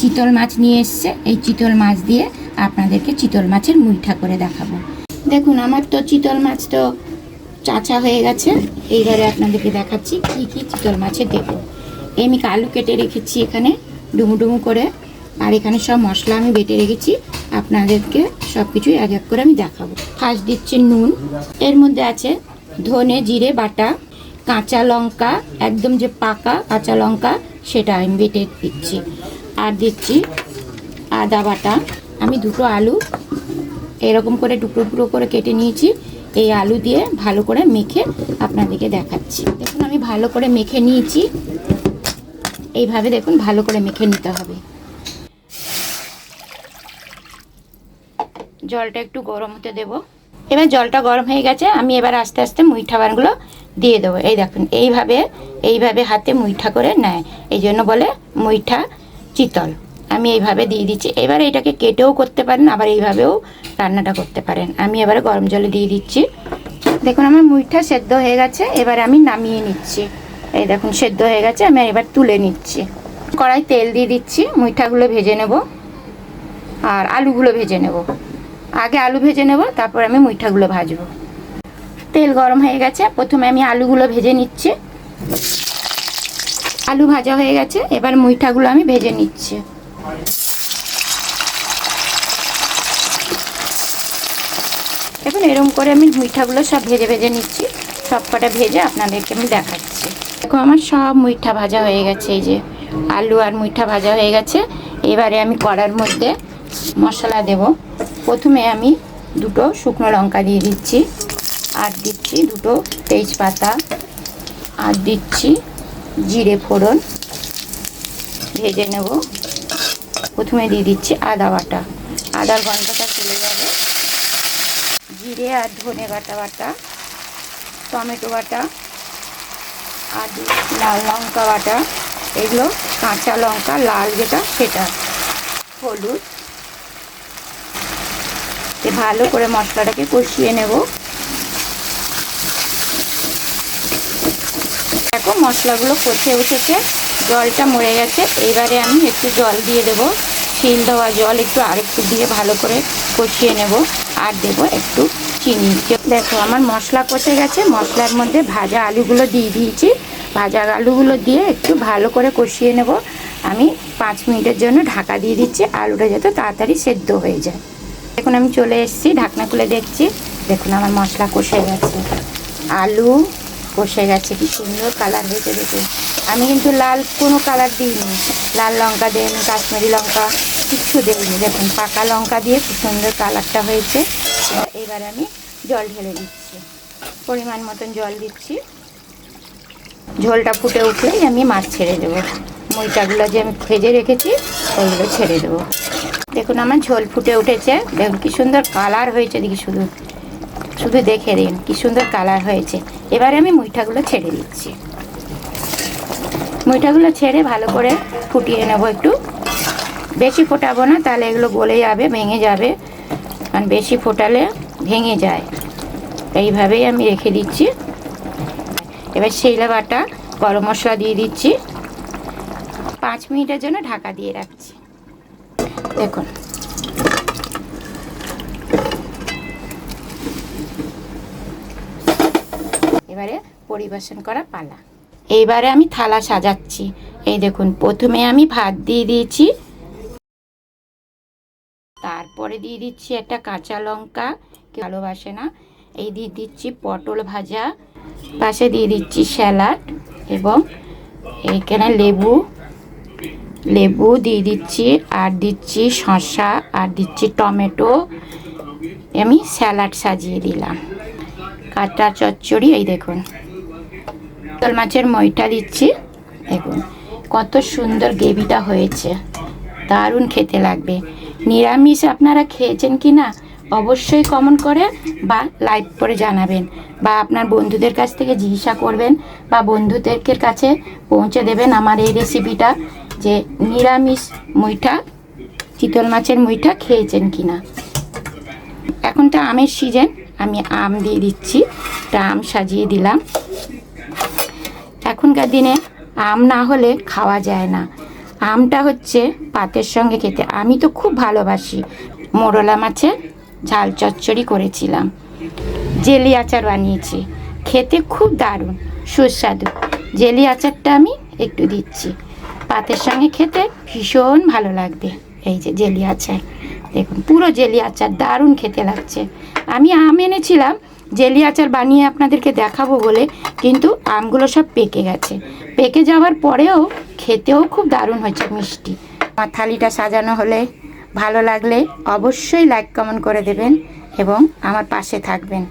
চিতল মাছ নিয়ে এসছে। এই চিতল মাছ দিয়ে আপনাদেরকে চিতল মাছের মুইঠা করে দেখাবো। দেখুন আমার তো চিতল মাছ তো চাচা হয়ে গেছে। এইবারে আপনাদেরকে দেখাচ্ছি কি কি চিতল মাছের দেবো। আমি আলু কেটে রেখেছি এখানে ডুমু ডুমু করে, আর এখানে সব মশলা আমি বেটে রেখেছি। আপনাদেরকে সব কিছুই এক এক করে আমি দেখাবো। ফার্স্ট দিচ্ছি নুন, এর মধ্যে আছে ধনে জিরে বাটা, কাঁচা লঙ্কা একদম যে পাকা কাঁচা লঙ্কা সেটা আমি বেটে দিচ্ছি, আর দিচ্ছি আদা বাটা। আমি দুটো আলু এরকম করে টুকরো টুকরো করে কেটে নিয়েছি। এই আলু দিয়ে ভালো করে মেখে আপনাদেরকে দেখাচ্ছি। দেখুন আমি ভালো করে মেখে নিয়েছি। এইভাবে দেখুন ভালো করে মেখে নিতে হবে। জলটা একটু গরম হতে দেব। এবার জলটা গরম হয়ে গেছে, আমি এবার আস্তে আস্তে মুইঠা বানগুলো দিয়ে দেবো। এই দেখুন এইভাবে হাতে মুইঠা করে নেয়, এই জন্য বলে মুইঠা চিতল। আমি এইভাবে দিয়ে দিচ্ছি। এবারে এটাকে কেটেও করতে পারেন, আবার এইভাবেও রান্নাটা করতে পারেন। আমি এবারে গরম জলে দিয়ে দিচ্ছি। দেখুন আমার মুইঠা সেদ্ধ হয়ে গেছে, এবারে আমি নামিয়ে নিচ্ছি। এই দেখুন সেদ্ধ হয়ে গেছে, আমি এবার তুলে নিচ্ছি। কড়াই তেল দিয়ে দিচ্ছি, মুইঠাগুলো ভেজে নেব আর আলুগুলো ভেজে নেব। আগে আলু ভেজে নেব, তারপর আমি মুইঠাগুলো ভাজবো। তেল গরম হয়ে গেছে, প্রথমে আমি আলুগুলো ভেজে নিচ্ছি। আলু ভাজা হয়ে গেছে, এবার মুইঠাগুলো আমি ভেজে নিচ্ছি। দেখুন এরকম করে আমি মুইঠাগুলো সব ভেজে ভেজে নিচ্ছি। সব কটা ভেজে আপনাদেরকে আমি দেখাচ্ছি। দেখো আমার সব মুইঠা ভাজা হয়ে গেছে। এই যে আলু আর মুইঠা ভাজা হয়ে গেছে। এবারে আমি কড়ার মধ্যে মশলা দেব। প্রথমে আমি দুটো শুকনো লঙ্কা দিয়ে দিচ্ছি, আর দিচ্ছি দুটো তেজপাতা, আর দিচ্ছি জিরে ফোড়ন ভেজে নেব। প্রথমে দিয়ে দিচ্ছি আদা বাটা, আদার গন্ধটা চলে যাবে। জিরে আর ধনে বাটা, টমেটো বাটা, আর লাল লঙ্কা বাটা, এগুলো কাঁচা লঙ্কা লাল যেটা সেটা, হলুদ। ভালো করে মশলাটাকে কষিয়ে নেব। দেখো মশলাগুলো কষে উঠেছে, জলটা মরে গেছে। এইবারে আমি একটু জল দিয়ে দেব, শিল দেওয়া জল একটু আরেকটু দিয়ে ভালো করে কষিয়ে নেব। আর দেব একটু চিনি। দেখো আমার মশলা কষে গেছে, মশলার মধ্যে ভাজা আলুগুলো দিয়ে দিয়েছি। ভাজা আলুগুলো দিয়ে একটু ভালো করে কষিয়ে নেব। আমি 5 মিনিটের জন্য ঢাকা দিয়ে দিচ্ছি, আলুটা যাতে তাড়াতাড়ি সেদ্ধ হয়ে যায়। দেখুন আমি চলে এসেছি, ঢাকনা খুলে দেখছি। দেখুন আমার মশলা কষে গেছে, আলু কষে গেছে, কি সুন্দর কালার হয়েছে। দেখুন আমি কিন্তু লাল কোনো কালার দিইনি, লাল লঙ্কা দিইনি, কাশ্মীরি লঙ্কা কিচ্ছু দিইনি। দেখুন পাকা লঙ্কা দিয়ে কি সুন্দর কালারটা হয়েছে। এবারে আমি জল ঢেলে দিচ্ছি, পরিমাণ মতন জল দিচ্ছি। ঝোলটা ফুটে উঠলেই আমি মাছ ছেড়ে দেবো। মুইঠাগুলো যে আমি ভেজে রেখেছি ওইগুলো ছেড়ে দেবো। দেখুন আমার ঝোল ফুটে উঠেছে, দেখুন কি সুন্দর কালার হয়েছে। দেখি শুধু দেখে দিন কি সুন্দর কালার হয়েছে। এবারে আমি মুইঠাগুলো ছেড়ে দিচ্ছি। মুইঠাগুলো ছেড়ে ভালো করে ফুটিয়ে নেব। একটু বেশি ফোটাবো না, তাহলে এগুলো গলে যাবে, ভেঙে যাবে, কারণ বেশি ফোটালে ভেঙে যায়। এইভাবেই আমি রেখে দিচ্ছি। এবার শিলা বাটা গরম মশলা দিয়ে দিচ্ছি। 5 মিনিটের জন্য ঢাকা দিয়ে রাখছি। দেখুন এবারে পরিবেশন করা পালা। এইবারে আমি থালা সাজাচ্ছি। এই দেখুন প্রথমে আমি ভাত দিয়ে দিয়েছি, তারপরে দিয়ে দিচ্ছি একটা কাঁচা লঙ্কা, ভালোবাসে না, এই দিয়ে দিচ্ছি পটল ভাজা, পাশে দিয়ে দিচ্ছি স্যালাড, এবং এইখানে লেবু দিয়ে দিচ্ছি, আর দিচ্ছি শসা, আর দিচ্ছি টমেটো। আমি স্যালাড সাজিয়ে দিলাম, কাঁচা চচ্চড়ি। এই দেখুন চিতল মাছের মুইঠা দিচ্ছি। দেখুন কত সুন্দর গ্রেভিটা হয়েছে, দারুণ খেতে লাগবে। নিরামিষ আপনারা খেয়েছেন কি না অবশ্যই কমেন্ট করে বা লাইক করে জানাবেন, বা আপনার বন্ধুদের কাছ থেকে জিজ্ঞাসা করবেন, বা বন্ধুদের কাছে পৌঁছে দেবেন আমার এই রেসিপিটা, যে নিরামিষ মুইঠা চিতল মাছের মুইঠা খেয়েছেন কি না। এখন তো আমের সিজন, আমি আম দিয়ে দিচ্ছি, একটা আম সাজিয়ে দিলাম। এখনকার দিনে আম না হলে খাওয়া যায় না। আমটা হচ্ছে ভাতের সঙ্গে খেতে আমি তো খুব ভালোবাসি। মোরলা মাছের ঝাল চচ্চড়ি করেছিলাম, জেলি আচার বানিয়েছি, খেতে খুব দারুণ সুস্বাদু। জেলি আচারটা আমি একটু দিচ্ছি, ভাতের সঙ্গে খেতে ভীষণ ভালো লাগবে। এই যে জেলি আচার, দেখুন পুরো জেলি আচার, দারুণ খেতে লাগছে। আমি আম এনেছিলাম জেলি আচার বানিয়ে আপনাদেরকে দেখাবো বলে, কিন্তু আমগুলো সব পেকে গেছে। পেকে যাওয়ার পরেও খেতেও খুব দারুণ হয়েছে, মিষ্টি। আমার থালিটা সাজানো হলে ভালো লাগলে অবশ্যই লাইক কমেন্ট করে দেবেন এবং আমার পাশে থাকবেন।